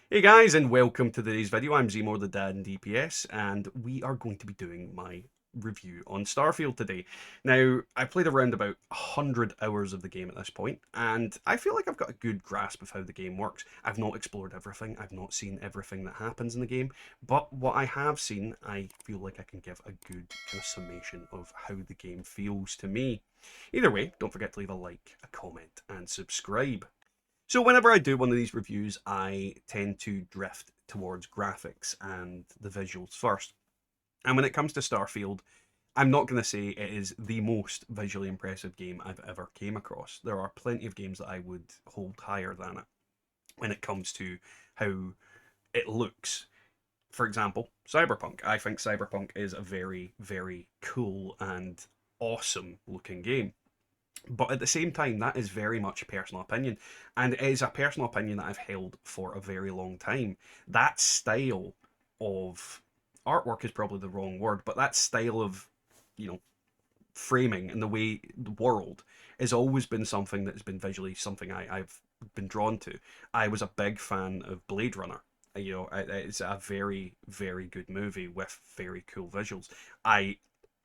Hey guys, and welcome to today's video. I'm Zmore the Dad in DPS, and we are going to be doing my review on Starfield today. Now, I played around about 100 hours of the game at this point, and I feel like I've got a good grasp of how the game works. I've not explored everything, I've not seen everything that happens in the game, but what I have seen, I feel like I can give a good kind of summation of how the game feels to me. Either way, don't forget to leave a like, a comment, and subscribe. So whenever I do one of these reviews, I tend to drift towards graphics and the visuals first. And when it comes to Starfield, I'm not going to say it is the most visually impressive game I've ever came across. There are plenty of games that I would hold higher than it when it comes to how it looks. For example, Cyberpunk. I think Cyberpunk is a very, very cool and awesome looking game. But at the same time, that is very much a personal opinion. And it is a personal opinion that I've held for a very long time. That style of artwork is probably the wrong word, but that style of, you know, framing and the way the world has always been something that's been visually something I've been drawn to. I was a big fan of Blade Runner. It's a very, very good movie with very cool visuals. I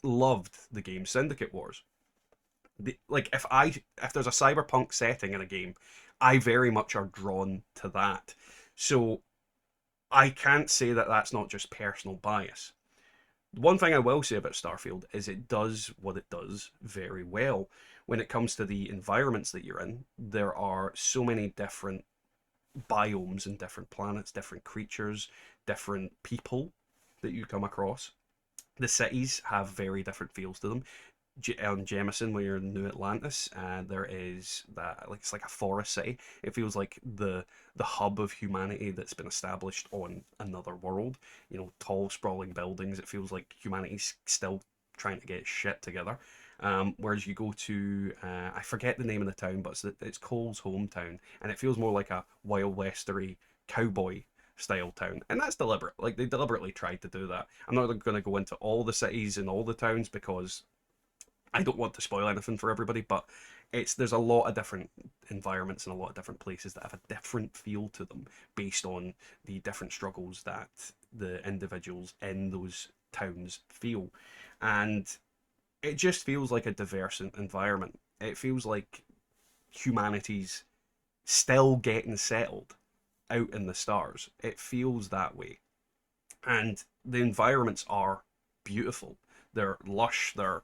loved the game Syndicate Wars. Like if there's a cyberpunk setting in a game, I very much are drawn to that. So I can't say that that's not just personal bias. One thing I will say about Starfield is it does what it does very well. When it comes to the environments that you're in, there are so many different biomes and different planets, different creatures, different people that you come across. The cities have very different feels to them. On Jemison, where you're in New Atlantis, there is that like it's like a forest city. It feels like the hub of humanity that's been established on another world. You know, tall, sprawling buildings. It feels like humanity's still trying to get shit together. Whereas you go to I forget the name of the town, but it's Cole's hometown, and it feels more like a Wild Westery cowboy style town, and that's deliberate. Like they deliberately tried to do that. I'm not going to go into all the cities and all the towns because I don't want to spoil anything for everybody, but there's a lot of different environments and a lot of different places that have a different feel to them based on the different struggles that the individuals in those towns feel. And it just feels like a diverse environment. It feels like humanity's still getting settled out in the stars. It feels that way. And the environments are beautiful. They're lush, they're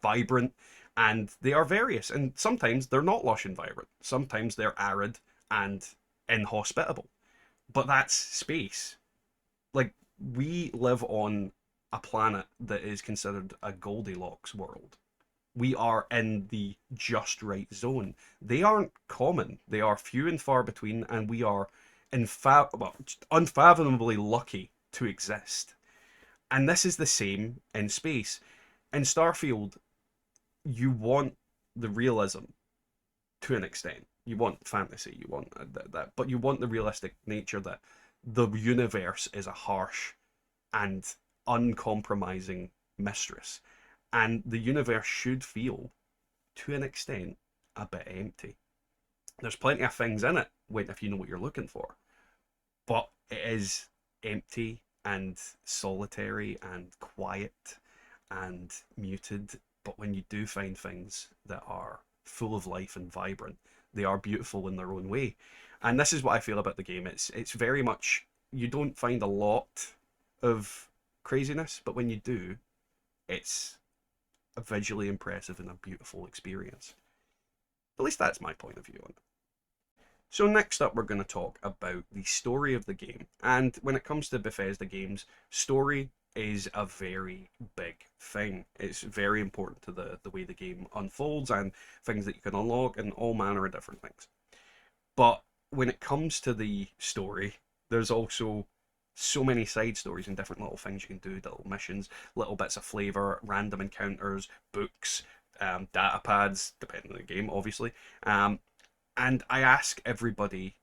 vibrant, and they are various. And sometimes they're not lush and vibrant. Sometimes they're arid and inhospitable. But that's space. Like we live on a planet that is considered a Goldilocks world. We are in the just right zone. They aren't common. They are few and far between, and we are unfathomably lucky to exist. And this is the same in space. In Starfield, you want the realism to an extent. You want fantasy, you want that, but you want the realistic nature that the universe is a harsh and uncompromising mistress. And the universe should feel, to an extent, a bit empty. There's plenty of things in it if you know what you're looking for, but it is empty and solitary and quiet and muted. But when you do find things that are full of life and vibrant, they are beautiful in their own way. And this is what I feel about the game. It's very much, you don't find a lot of craziness, but when you do, it's a visually impressive and a beautiful experience. At least that's my point of view on it. So next up, we're going to talk about the story of the game. And when it comes to Bethesda games, story is a very big thing. It's very important to the way the game unfolds and things that you can unlock and all manner of different things. But when it comes to the story, there's also so many side stories and different little things you can do, little missions, little bits of flavor, random encounters, books, data pads, depending on the game, obviously. And I ask everybody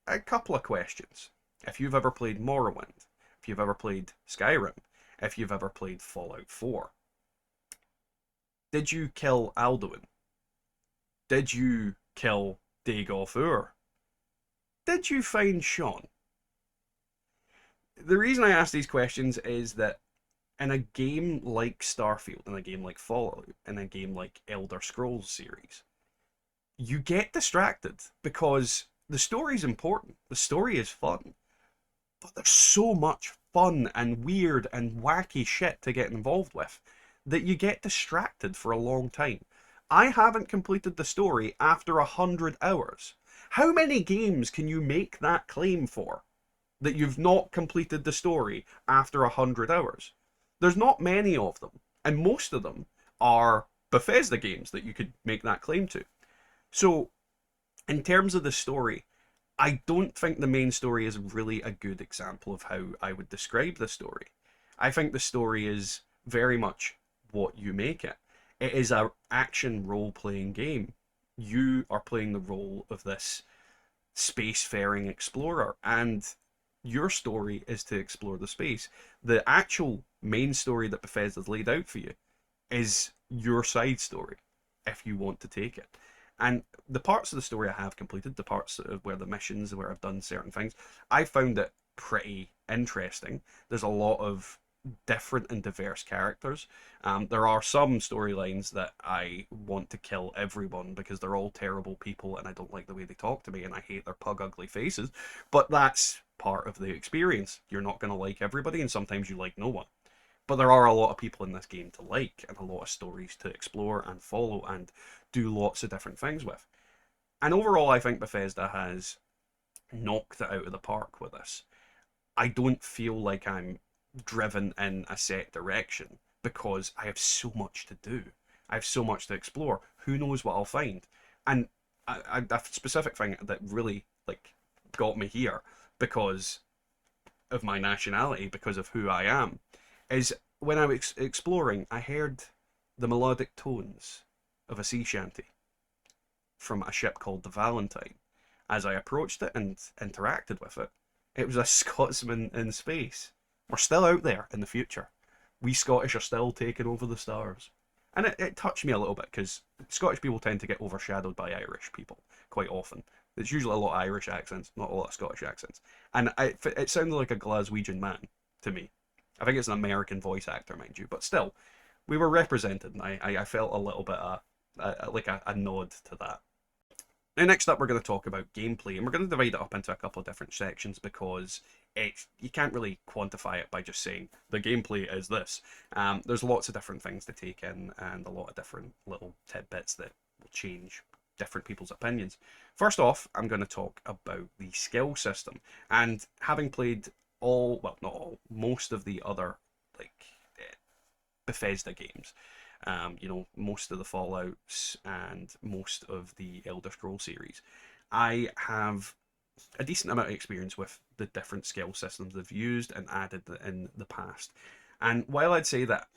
a couple of questions. If you've ever played Morrowind, if you've ever played Skyrim, if you've ever played Fallout 4, did you kill Alduin? Did you kill Dagoth Ur? Did you find Sean? The reason I ask these questions is that in a game like Starfield, in a game like Fallout, in a game like Elder Scrolls series, you get distracted because the story's important. The story is fun, but there's so much fun and weird and wacky shit to get involved with that you get distracted for a long time. I haven't completed the story after 100 hours. How many games can you make that claim for? That you've not completed the story after 100 hours? There's not many of them, and most of them are Bethesda games that you could make that claim to. So, in terms of the story, I don't think the main story is really a good example of how I would describe the story. I think the story is very much what you make it. It is a action role playing game. You are playing the role of this spacefaring explorer, and your story is to explore the space. The actual main story that Bethesda's laid out for you is your side story if you want to take it. And the parts of the story I have completed, the parts of where the missions, where I've done certain things, I found it pretty interesting. There's a lot of different and diverse characters. There are some storylines that I want to kill everyone because they're all terrible people and I don't like the way they talk to me and I hate their pug ugly faces. But that's part of the experience. You're not going to like everybody and sometimes you like no one. But there are a lot of people in this game to like and a lot of stories to explore and follow and do lots of different things with. And overall, I think Bethesda has knocked it out of the park with this. I don't feel like I'm driven in a set direction because I have so much to do. I have so much to explore. Who knows what I'll find? And a specific thing that really like got me here because of my nationality, because of who I am, is when I was exploring, I heard the melodic tones of a sea shanty from a ship called the Valentine. As I approached it and interacted with it, it was a Scotsman in space. We're still out there in the future. We Scottish are still taking over the stars. And it touched me a little bit because Scottish people tend to get overshadowed by Irish people quite often. There's usually a lot of Irish accents, not a lot of Scottish accents. And it sounded like a Glaswegian man to me. I think it's an American voice actor, mind you, but still, we were represented, and I felt a little bit like a nod to that. Now, next up, we're going to talk about gameplay, and we're going to divide it up into a couple of different sections because you can't really quantify it by just saying the gameplay is this. There's lots of different things to take in, and a lot of different little tidbits that will change different people's opinions. First off, I'm going to talk about the skill system, and having played all, well, not all, most of the other like Bethesda games. Most of the Fallouts and most of the Elder Scroll series. I have a decent amount of experience with the different skill systems they've used and added in the past. And while I'd say that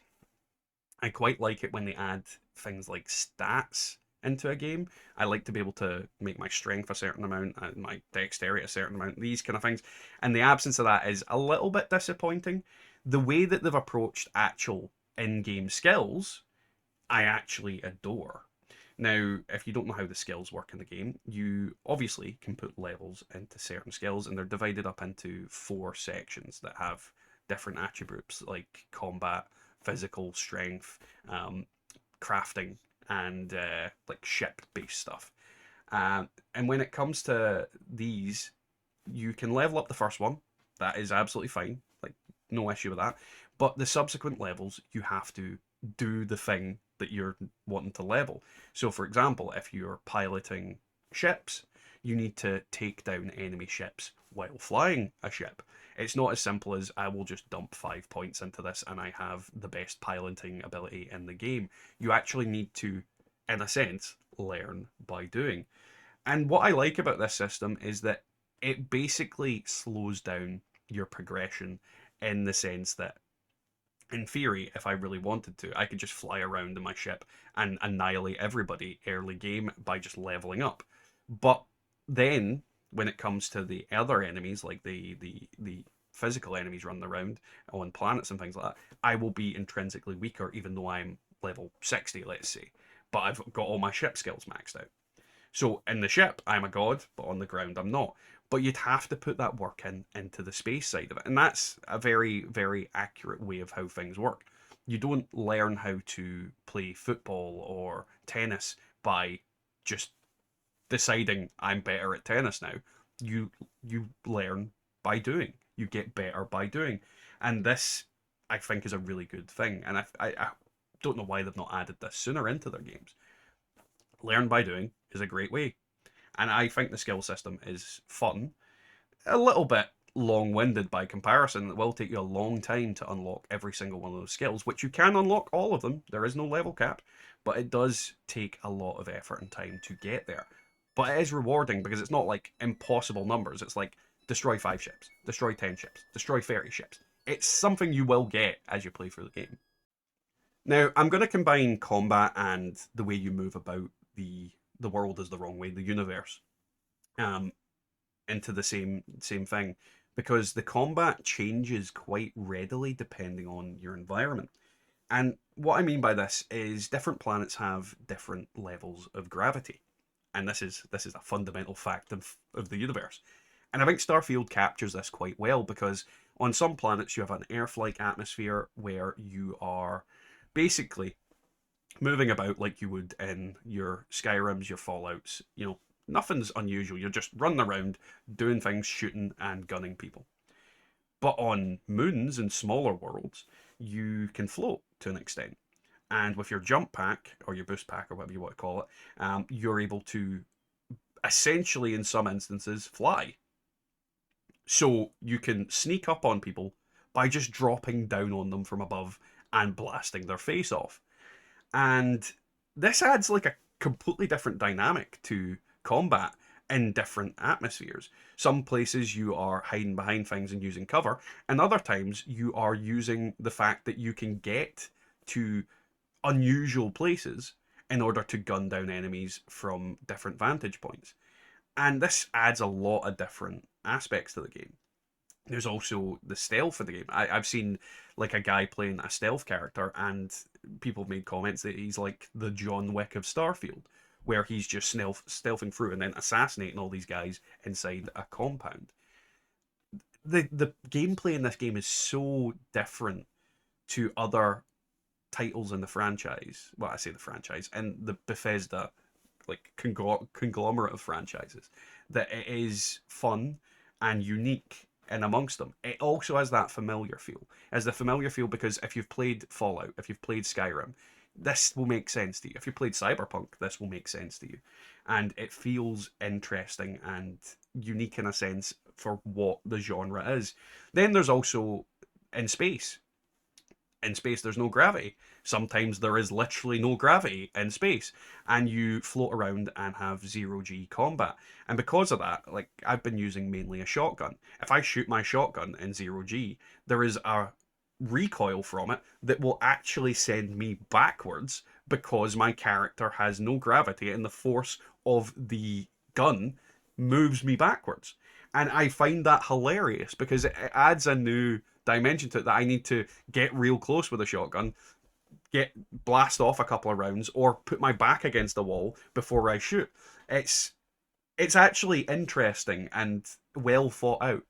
I quite like it when they add things like stats into a game, I like to be able to make my strength a certain amount and my dexterity a certain amount, these kind of things. And the absence of that is a little bit disappointing. The way that they've approached actual in game skills I actually adore. Now, if you don't know how the skills work in the game, you obviously can put levels into certain skills, and they're divided up into four sections that have different attributes like combat, physical strength, crafting, and like ship-based stuff. And when it comes to these, you can level up the first one. That is absolutely fine. Like, no issue with that. But the subsequent levels, you have to do the thing that you're wanting to level. So, for example, if you're piloting ships, you need to take down enemy ships while flying a ship. It's not as simple as I will just dump 5 points into this and I have the best piloting ability in the game. You actually need to, in a sense, learn by doing. And what I like about this system is that it basically slows down your progression in the sense that in theory, if I really wanted to, I could just fly around in my ship and annihilate everybody early game by just leveling up. But then, when it comes to the other enemies, like the physical enemies running around on planets and things like that, I will be intrinsically weaker, even though I'm level 60, let's say. But I've got all my ship skills maxed out. So in the ship, I'm a god, but on the ground, I'm not. but you'd have to put that work into the space side of it. And that's a very, very accurate way of how things work. You don't learn how to play football or tennis by just deciding I'm better at tennis now. You you learn by doing. You get better by doing. And this I think is a really good thing. And I don't know why they've not added this sooner into their games. Learn by doing is a great way. And I think the skill system is fun, a little bit long-winded by comparison. It will take you a long time to unlock every single one of those skills, which you can unlock all of them. There is no level cap, but it does take a lot of effort and time to get there. But it is rewarding because it's not like impossible numbers. It's like destroy 5 ships, destroy 10 ships, destroy 30 ships. It's something you will get as you play through the game. Now, I'm going to combine combat and the way you move about the world is the wrong way, the universe. Um, into the same thing because the combat changes quite readily depending on your environment. And what I mean by this is different planets have different levels of gravity. And this is a fundamental fact of the universe. And I think Starfield captures this quite well because on some planets you have an Earth-like atmosphere where you are basically moving about like you would in your Skyrims, your Fallouts. Nothing's unusual. You're just running around, doing things, shooting and gunning people. But on moons and smaller worlds, you can float to an extent. And with your jump pack, or your boost pack, or whatever you want to call it, you're able to essentially, in some instances, fly. So you can sneak up on people by just dropping down on them from above and blasting their face off. And this adds like a completely different dynamic to combat in different atmospheres. Some places you are hiding behind things and using cover, and other times you are using the fact that you can get to unusual places in order to gun down enemies from different vantage points. And this adds a lot of different aspects to the game. There's also the stealth of the game. I've seen like a guy playing a stealth character, and people have made comments that he's like the John Wick of Starfield, where he's just stealthing through and then assassinating all these guys inside a compound. The gameplay in this game is so different to other titles in the franchise. Well, I say the franchise and the Bethesda like conglomerate of franchises, that it is fun and unique in amongst them. It also has that familiar feel. As the familiar feel because if you've played Fallout, if you've played Skyrim, this will make sense to you. If you played Cyberpunk, this will make sense to you. And it feels interesting and unique in a sense for what the genre is. Then there's also in space. In space, there's no gravity. Sometimes there is literally no gravity in space, and you float around and have zero G combat. And because of that, like I've been using mainly a shotgun. If I shoot my shotgun in zero G, there is a recoil from it that will actually send me backwards because my character has no gravity and the force of the gun moves me backwards. And I find that hilarious because it adds a new dimension to it, that I need to get real close with a shotgun, get blast off a couple of rounds, or put my back against the wall before I shoot. It's it's actually interesting and well thought out.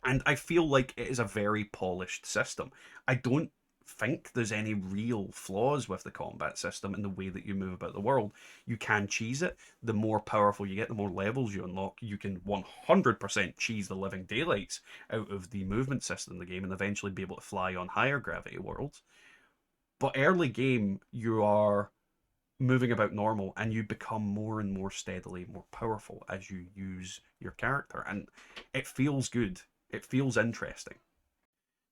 And I feel like it is a very polished system. I don't think there's any real flaws with the combat system and the way that you move about the world. You can cheese it. The more powerful you get, the more levels you unlock. You can 100% cheese the living daylights out of the movement system in the game and eventually be able to fly on higher gravity worlds. But early game, you are moving about normal and you become more and more steadily more powerful as you use your character. And it feels good. It feels interesting.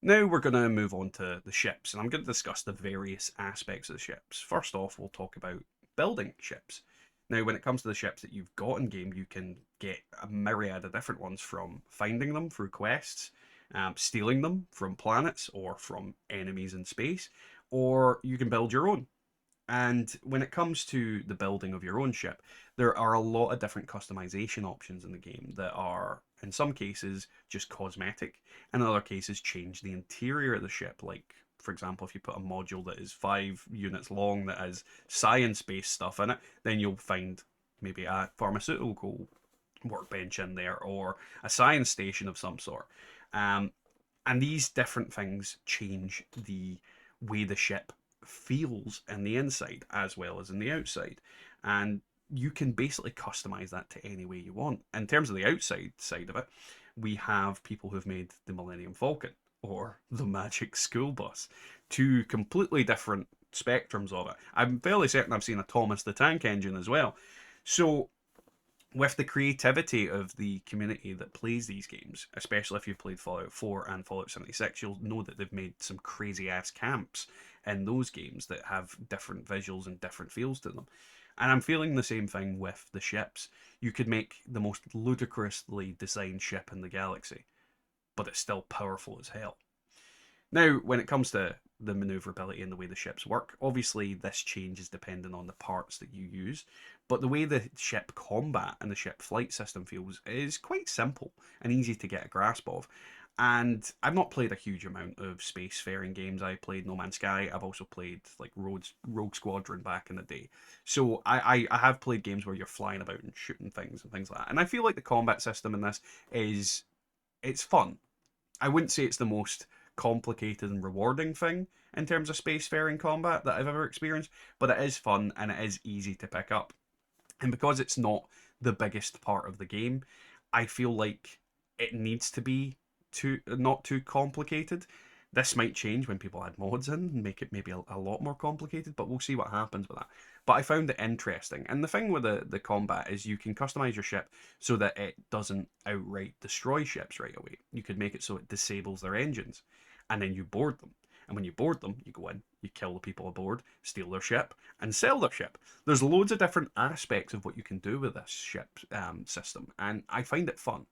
Now we're going to move on to the ships, and I'm going to discuss the various aspects of the ships. First off, we'll talk about building ships. Now, when it comes to the ships that you've got in game, you can get a myriad of different ones, from finding them through quests, stealing them from planets or from enemies in space, or you can build your own. And when it comes to the building of your own ship, there are a lot of different customization options in the game that are, in some cases, just cosmetic, and in other cases, change the interior of the ship. Like, for example, if you put a module that is 5 units long that has science based stuff in it, then you'll find maybe a pharmaceutical workbench in there or a science station of some sort. Um, and these different things change the way the ship feels in the inside as well as in the outside. And you can basically customize that to any way you want. In terms of the outside side of it, we have people who've made the Millennium Falcon or the Magic School Bus, two completely different spectrums of it. I'm fairly certain I've seen a Thomas the Tank Engine as well. So with the creativity of the community that plays these games, especially if you've played Fallout 4 and Fallout 76, you'll know that they've made some crazy ass camps in those games that have different visuals and different feels to them. And I'm feeling the same thing with the ships. You could make the most ludicrously designed ship in the galaxy, but it's still powerful as hell. Now, when it comes to the maneuverability and the way the ships work, obviously this changes depending on the parts that you use, but the way the ship combat and the ship flight system feels is quite simple and easy to get a grasp of. And I've not played a huge amount of spacefaring games. I played No Man's Sky. I've also played like Rogue Squadron back in the day. So I have played games where you're flying about and shooting things and things like that. And I feel like the combat system in this is it's fun. I wouldn't say it's the most complicated and rewarding thing in terms of spacefaring combat that I've ever experienced, but it is fun and it is easy to pick up. And because it's not the biggest part of the game, I feel like it needs to be too not too complicated. This might change when people add mods in and make it maybe a lot more complicated, but we'll see what happens with that. But I found it interesting. And the thing with the combat is you can customize your ship so that it doesn't outright destroy ships right away. You could make it so it disables their engines, and then you board them. And when you board them, you go in, you kill the people aboard, steal their ship, and sell their ship. There's loads of different aspects of what you can do with this ship system, and I find it fun.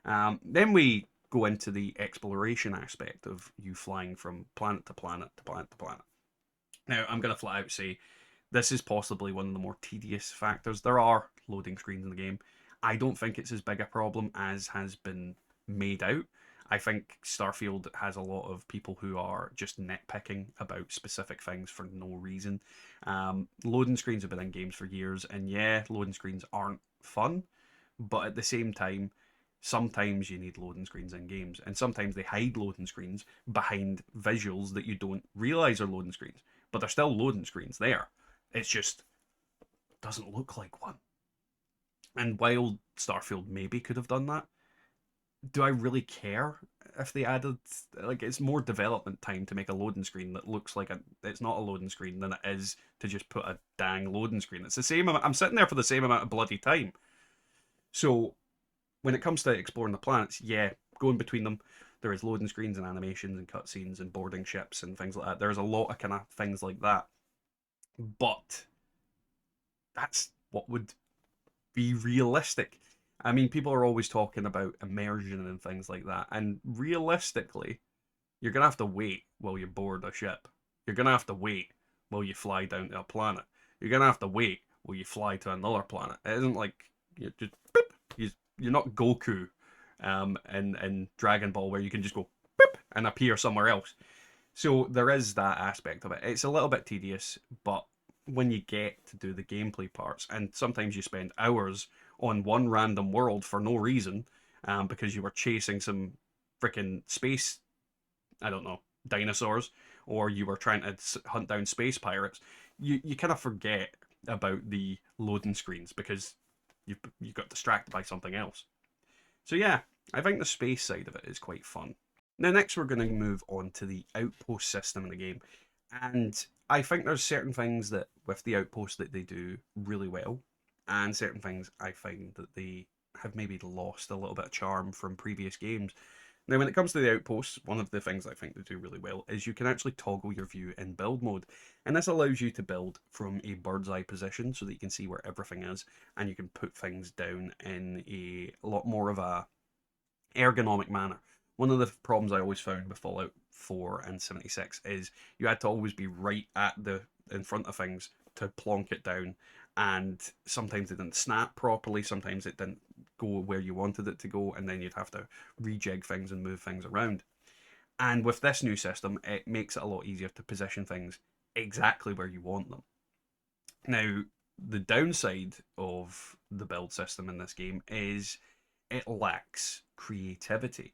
Then we go into the exploration aspect of you flying from planet to planet to planet to planet. Now, I'm going to flat out say this is possibly one of the more tedious factors. There are loading screens in the game. I don't think it's as big a problem as has been made out. I think Starfield has a lot of people who are just nitpicking about specific things for no reason. Loading screens have been in games for years, and yeah, loading screens aren't fun, but at the same time, sometimes you need loading screens in games, and sometimes they hide loading screens behind visuals that you don't realize are loading screens, but they're still loading screens there. It's just doesn't look like one. And while Starfield maybe could have done that, do I really care if they added like it's more development time to make a loading screen that looks like it's not a loading screen than it is to just put a dang loading screen. It's the same amount. I'm sitting there for the same amount of bloody time. So when it comes to exploring the planets, yeah, going between them, there is loading screens and animations and cutscenes and boarding ships and things like that. There's a lot of kind of things like that. But that's what would be realistic. I mean, people are always talking about immersion and things like that. And realistically, you're going to have to wait while you board a ship. You're going to have to wait while you fly down to a planet. You're going to have to wait while you fly to another planet. It isn't like you just beep, you're not Goku in Dragon Ball where you can just go beep and appear somewhere else. So there is that aspect of it. It's a little bit tedious, but when you get to do the gameplay parts, and sometimes you spend hours on one random world for no reason, because you were chasing some freaking space, I don't know, dinosaurs, or you were trying to hunt down space pirates, you kind of forget about the loading screens because you got distracted by something else. So yeah, I think the space side of it is quite fun. Now, next we're going to move on to the outpost system in the game. And I think there's certain things that with the outpost that they do really well, and certain things I find that they have maybe lost a little bit of charm from previous games. Now, when it comes to the outposts, one of the things I think they do really well is you can actually toggle your view in build mode. And this allows you to build from a bird's eye position so that you can see where everything is, and you can put things down in a lot more of a ergonomic manner. One of the problems I always found with Fallout 4 and 76 is you had to always be right at the in front of things to plonk it down, and sometimes it didn't snap properly, sometimes it didn't go where you wanted it to go, and then you'd have to rejig things and move things around. And with this new system, it makes it a lot easier to position things exactly where you want them. Now, the downside of the build system in this game is it lacks creativity.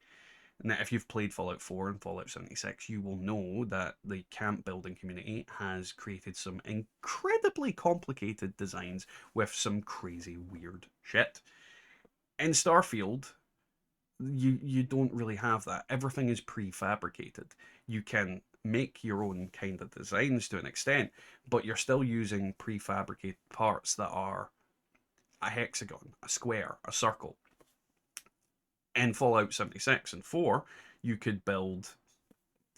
Now, if you've played Fallout 4 and Fallout 76, you will know that the camp building community has created some incredibly complicated designs with some crazy weird shit. In Starfield, you don't really have that. Everything is prefabricated. You can make your own kind of designs to an extent, but you're still using prefabricated parts that are a hexagon, a square, a circle. In Fallout 76 and 4, you could build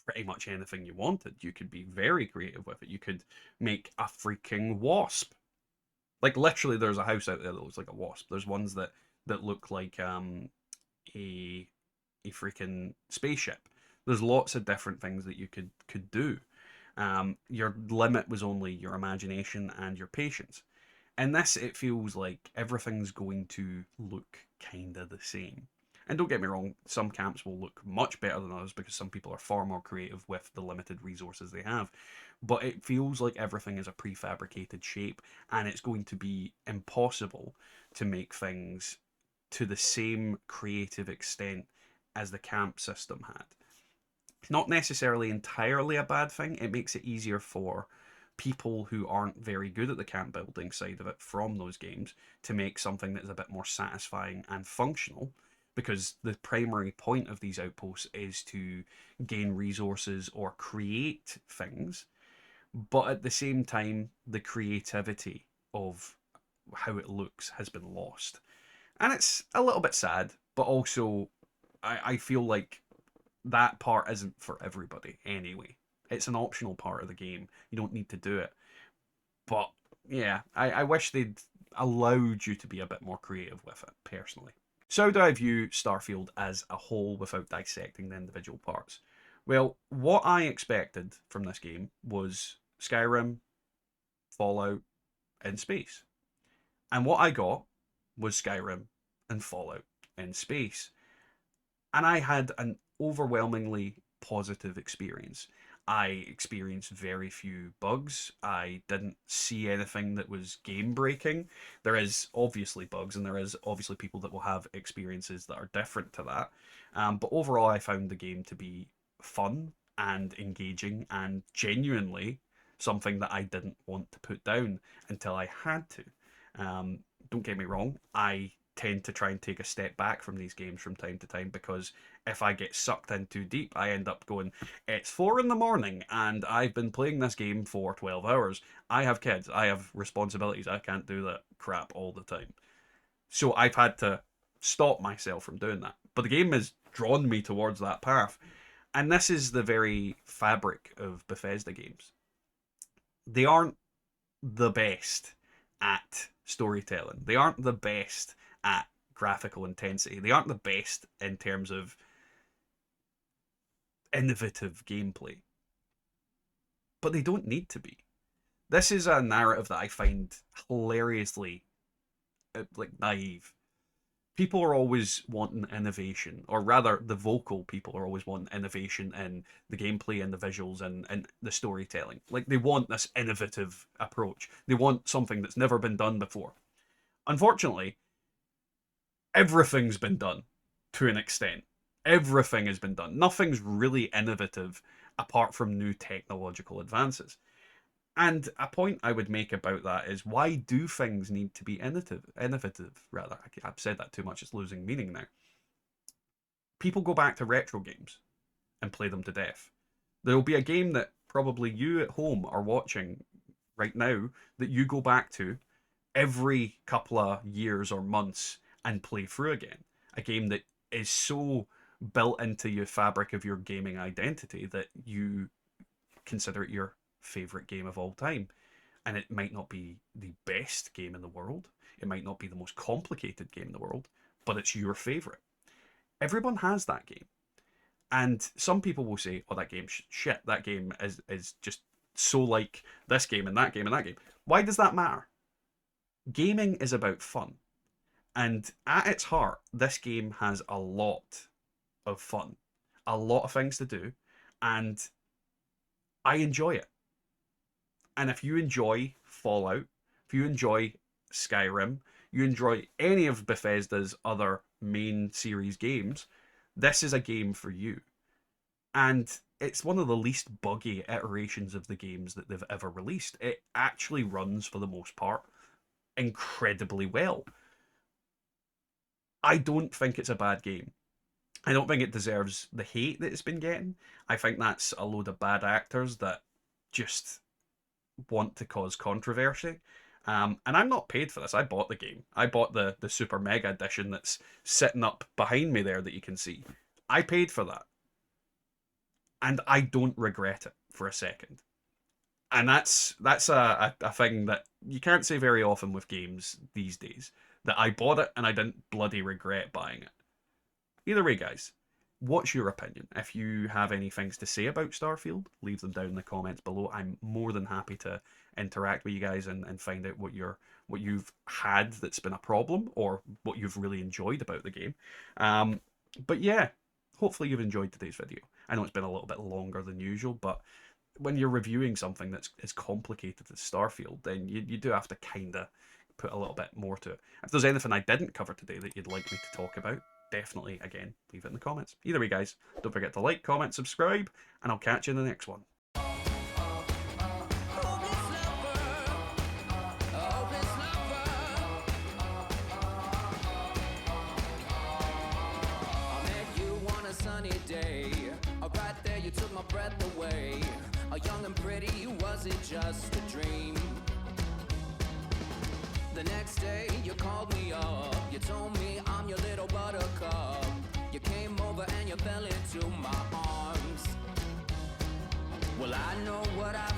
pretty much anything you wanted. You could be very creative with it. You could make a freaking wasp. Like literally, there's a house out there that looks like a wasp. There's ones that look like a a freaking spaceship. There's lots of different things that you could do. Your limit was only your imagination and your patience. In this, it feels like everything's going to look kind of the same. And don't get me wrong, some camps will look much better than others because some people are far more creative with the limited resources they have. But it feels like everything is a prefabricated shape, and it's going to be impossible to make things to the same creative extent as the camp system had. Not necessarily entirely a bad thing. It makes it easier for people who aren't very good at the camp building side of it from those games to make something that is a bit more satisfying and functional, because the primary point of these outposts is to gain resources or create things, but at the same time the creativity of how it looks has been lost, and it's a little bit sad, but also I feel like that part isn't for everybody anyway. It's an optional part of the game. You don't need to do it. But yeah, I wish they'd allowed you to be a bit more creative with it, personally. So, how do I view Starfield as a whole without dissecting the individual parts? Well, what I expected from this game was Skyrim, Fallout, and space. And what I got was Skyrim and Fallout in space. And I had an overwhelmingly positive experience. I experienced very few bugs. I didn't see anything that was game breaking. There is obviously bugs, and there is obviously people that will have experiences that are different to that. But overall, I found the game to be fun and engaging and genuinely something that I didn't want to put down until I had to. Don't get me wrong, I tend to try and take a step back from these games from time to time, because if I get sucked in too deep, I end up going, it's 4 in the morning and I've been playing this game for 12 hours. I have kids, I have responsibilities, I can't do that crap all the time. So I've had to stop myself from doing that. But the game has drawn me towards that path. And this is the very fabric of Bethesda games. They aren't the best at storytelling. They aren't the best at graphical intensity. They aren't the best in terms of innovative gameplay. But they don't need to be. This is a narrative that I find hilariously like naive. People are always wanting innovation, or rather, the vocal people are always wanting innovation in the gameplay and the visuals and the storytelling. Like, they want this innovative approach. They want something that's never been done before. Unfortunately, everything's been done to an extent. Everything has been done. Nothing's really innovative apart from new technological advances. And a point I would make about that is, why do things need to be innovative? Innovative, rather. I've said that too much, it's losing meaning now. People go back to retro games and play them to death. There will be a game that probably you at home are watching right now that you go back to every couple of years or months and play through again. A game that is so built into your fabric of your gaming identity that you consider it your favorite game of all time. And it might not be the best game in the world, it might not be the most complicated game in the world, but it's your favorite. Everyone has that game. And some people will say, oh, that game's shit. That game is just so like this game and that game and that game. Why does that matter? Gaming is about fun. And at its heart, this game has a lot of fun, a lot of things to do, and I enjoy it. And if you enjoy Fallout if you enjoy Skyrim, you enjoy any of Bethesda's other main series games, this is a game for you. And it's one of the least buggy iterations of the games that they've ever released. It actually runs, for the most part, incredibly well. I don't think it's a bad game. I don't think it deserves the hate that it's been getting. I think that's a load of bad actors that just want to cause controversy. And I'm not paid for this. I bought the game. I bought the Super Mega Edition that's sitting up behind me there that you can see. I paid for that. And I don't regret it for a second. And that's a thing that you can't say very often with games these days. That I bought it and I didn't bloody regret buying it. Either way, guys, what's your opinion? If you have any things to say about Starfield, leave them down in the comments below. I'm more than happy to interact with you guys and find out what you've had that's been a problem or what you've really enjoyed about the game. But yeah, hopefully you've enjoyed today's video. I know it's been a little bit longer than usual, but when you're reviewing something that's as complicated as Starfield, then you do have to kind of put a little bit more to it. If there's anything I didn't cover today that you'd like me to talk about, definitely, again, leave it in the comments. Either way, guys, don't forget to like, comment, subscribe, and I'll catch you in the next one. Right there, you took my breath away. Young and pretty, was it just a dream? The next day, you called me up. You told me I'm your little buttercup. You came over and you fell into my arms. Well, I know what I